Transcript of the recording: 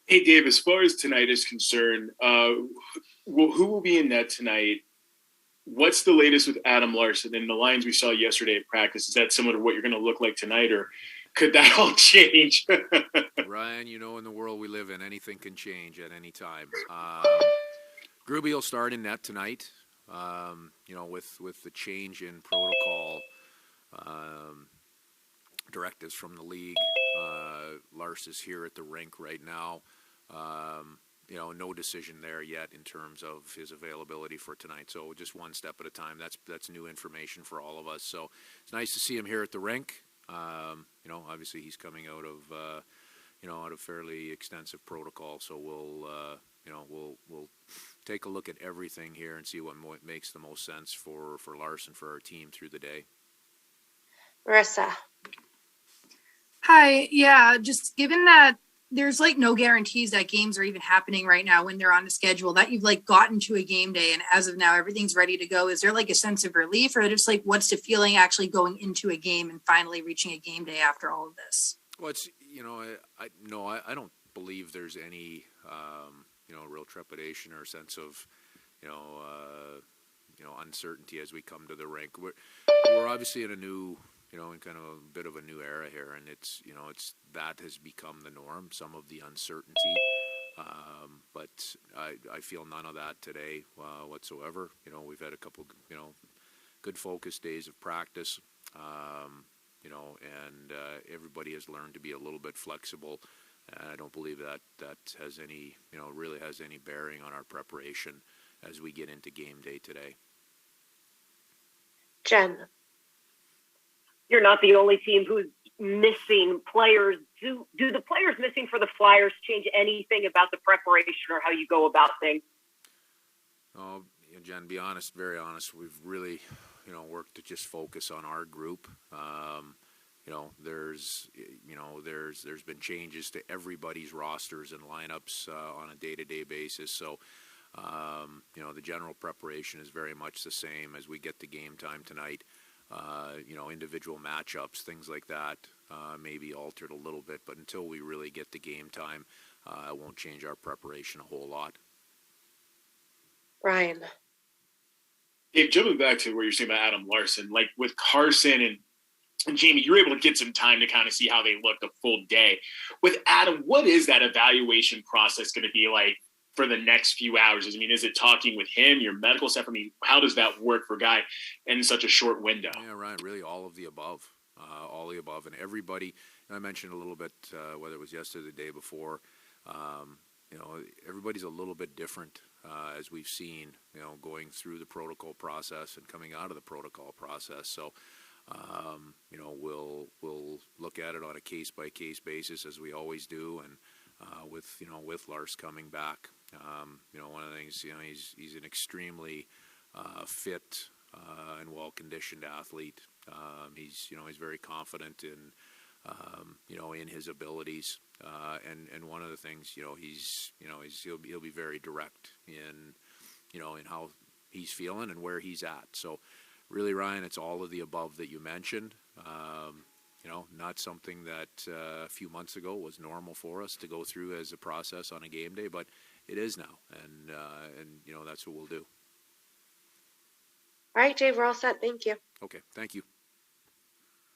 Hey, Dave, as far as tonight is concerned, who will be in net tonight? What's the latest with Adam Larson and the lines we saw yesterday at practice? Is that similar to what you're going to look like tonight, or could that all change? Ryan, in the world we live in, anything can change at any time. Gruby will start in net tonight. With the change in protocol um, directives from the league, Lars is here at the rink right now. No decision there yet in terms of his availability for tonight. So just one step at a time. That's new information for all of us. So it's nice to see him here at the rink. Obviously he's coming out of out of fairly extensive protocol. So we'll take a look at everything here and see what makes the most sense for Lars and for our team through the day. Marissa. Hi. Yeah, just given that there's no guarantees that games are even happening right now when they're on the schedule, that you've gotten to a game day and as of now everything's ready to go. Is there a sense of relief, or just what's the feeling actually going into a game and finally reaching a game day after all of this? Well, it's I don't believe there's any real trepidation or sense of uncertainty as we come to the rink. We're obviously in a new in kind of a bit of a new era here, and it's that has become the norm. Some of the uncertainty, but I feel none of that today whatsoever. We've had a couple good focus days of practice. And everybody has learned to be a little bit flexible. I don't believe that has any, really has any bearing on our preparation as we get into game day today. Jen. You're not the only team who's missing players. Do the players missing for the Flyers change anything about the preparation or how you go about things? Oh, Jen, be honest, very honest. We've really, worked to just focus on our group. There's been changes to everybody's rosters and lineups on a day-to-day basis. So, the general preparation is very much the same as we get to game time tonight. Individual matchups, things like that, may be altered a little bit, but until we really get to game time, it won't change our preparation a whole lot. Ryan. Dave, jumping back to what you're saying about Adam Larson, with Carson and Jamie, you were able to get some time to kind of see how they looked a full day. With Adam, what is that evaluation process going to be like for the next few hours? I mean, is it talking with him, your medical stuff? I mean, how does that work for a guy in such a short window? Yeah, Ryan, really all of the above. All the above. And everybody, I mentioned a little bit, whether it was yesterday or the day before, everybody's a little bit different as we've seen, going through the protocol process and coming out of the protocol process. So, we'll look at it on a case-by-case basis as we always do. And with Lars coming back, one of the things, he's an extremely fit and well-conditioned athlete. He's very confident in his abilities. And one of the things, he'll be very direct in how he's feeling and where he's at. So really, Ryan, it's all of the above that you mentioned. Not something that a few months ago was normal for us to go through as a process on a game day, but it is now, and that's what we'll do. All right, Dave, we're all set. Thank you. Okay, thank you.